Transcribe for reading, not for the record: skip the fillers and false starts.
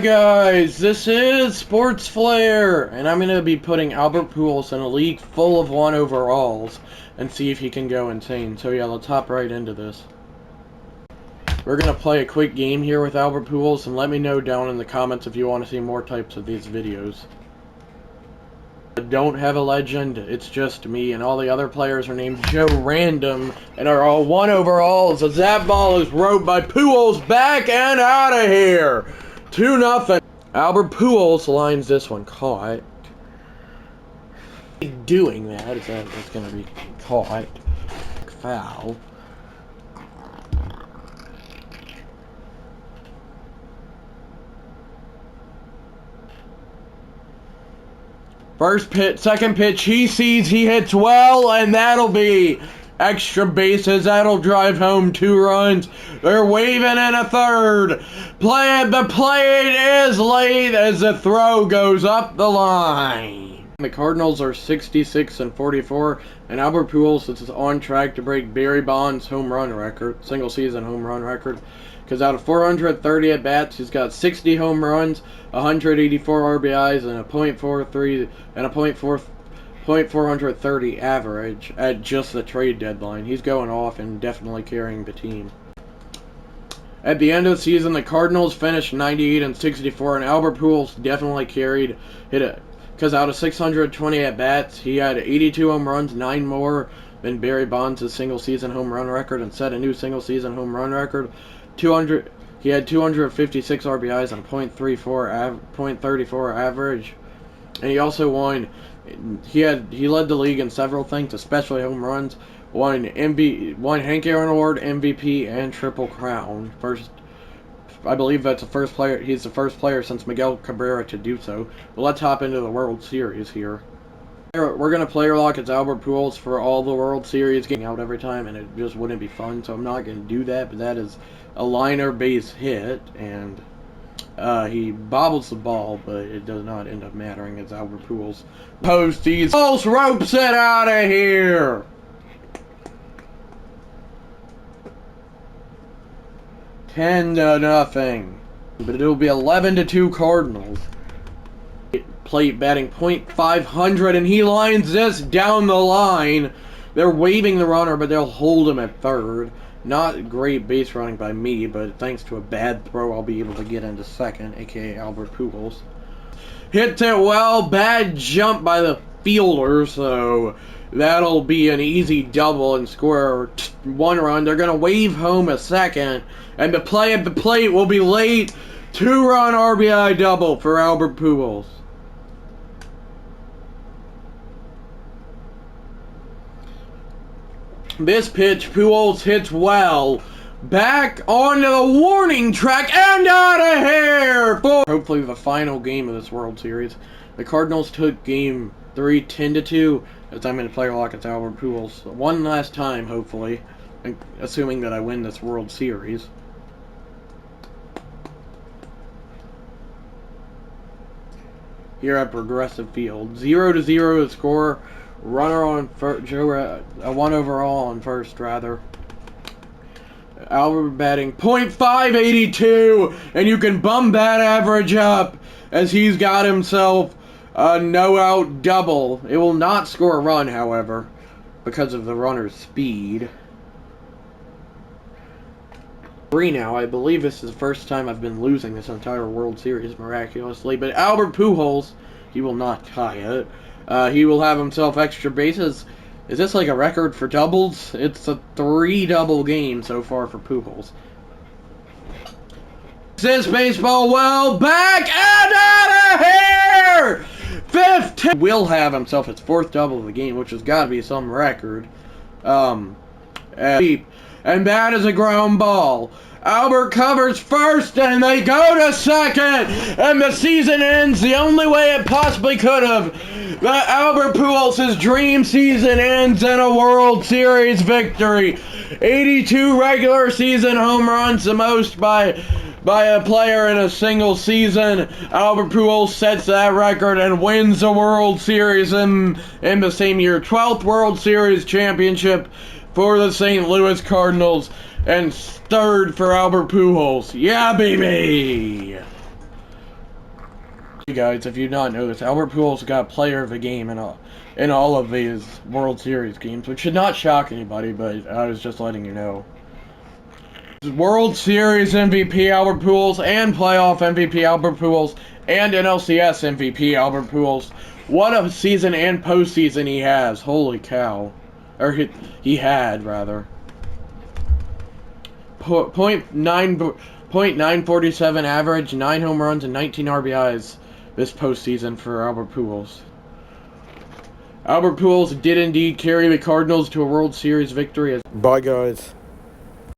Hey guys, this is Sports Flair, and I'm going to be putting Albert Pujols in a league full of 1 overalls and see if he can go insane. So yeah, let's hop right into this. We're going to play a quick game here with Albert Pujols, and let me know down in the comments if you want to see more types of these videos. I don't have a legend, it's just me, and all the other players are named Joe Random and are all 1 overalls as that ball is roped by Pujols back and out of here. 2-0. Albert Pujols lines this one caught. Doing that, it's going to be caught. Foul. First pitch, second pitch, he sees, he hits well, and that'll be extra bases. That'll drive home 2 runs. They're waving in a third. The plate is late as the throw goes up the line. The Cardinals are 66-44, and Albert Pujols is on track to break Barry Bonds' home run record, single season home run record. Because out of 430 at bats, he's got 60 home runs, 184 RBIs, and a .43 and a .430 average at just the trade deadline. He's going off and definitely carrying the team. At the end of the season, the Cardinals finished 98-64, and Albert Pujols definitely hit it. Because out of 620 at bats, he had 82 home runs, 9 more than Barry Bonds' single season home run record, and set a new single season home run record. He had 256 RBIs and a .34 average, and he also won. He led the league in several things, especially home runs. Won Hank Aaron Award, MVP, and Triple Crown. I believe that's the first player. He's the first player since Miguel Cabrera to do so. But let's hop into the World Series here. We're going to player lock as Albert Pujols for all the World Series, getting out every time, and it just wouldn't be fun, so I'm not going to do that, but that is a liner base hit, and he bobbles the ball, but it does not end up mattering as Albert Pujols posties. Pujols ropes it out of here! $10-0, but it'll be 11-2 Cardinals. Plate batting .500, and he lines this down the line. They're waving the runner, but they'll hold him at third. Not great base running by me, but thanks to a bad throw, I'll be able to get into second, aka Albert Pujols. Hits it well, bad jump by the fielder, so that'll be an easy double and score 1 run. They're going to wave home a second, and the play at the plate will be late. 2-run RBI double for Albert Pujols. This pitch, Pujols hits well. Back onto the warning track and out of here for hopefully the final game of this World Series. The Cardinals took Game 3 10-2 as I'm going to player lock at Albert Pujols one last time, hopefully, assuming that I win this World Series. Here at Progressive Field, 0-0 to score. Runner on first, 1 overall on first, rather. Albert batting .582, and you can bump that average up as he's got himself a no-out double. It will not score a run, however, because of the runner's speed. 3 now. I believe this is the first time I've been losing this entire World Series miraculously, but Albert Pujols, he will not tie it. He will have himself extra bases. Is this like a record for doubles? It's a 3-double game so far for Pujols. This baseball well back and out of here! 15. Will have himself his 4th double of the game, which has got to be some record. And that is a ground ball. Albert covers first, and they go to second, and the season ends the only way it possibly could have. Albert Pujols' dream season ends in a World Series victory. 82 regular season home runs, the most by a player in a single season. Albert Pujols sets that record and wins the World Series in the same year. 12th World Series championship for the St. Louis Cardinals. And 3rd for Albert Pujols. Yeah, baby! Guys, if you not know this, Albert Pujols got Player of the Game in all of his World Series games, which should not shock anybody, but I was just letting you know. World Series MVP Albert Pujols and playoff MVP Albert Pujols and NLCS MVP Albert Pujols. What a season and postseason he has! Holy cow! Or he had rather. .947 average, 9 home runs, and 19 RBIs this postseason for Albert Pujols. Albert Pujols did indeed carry the Cardinals to a World Series victory. Bye, guys.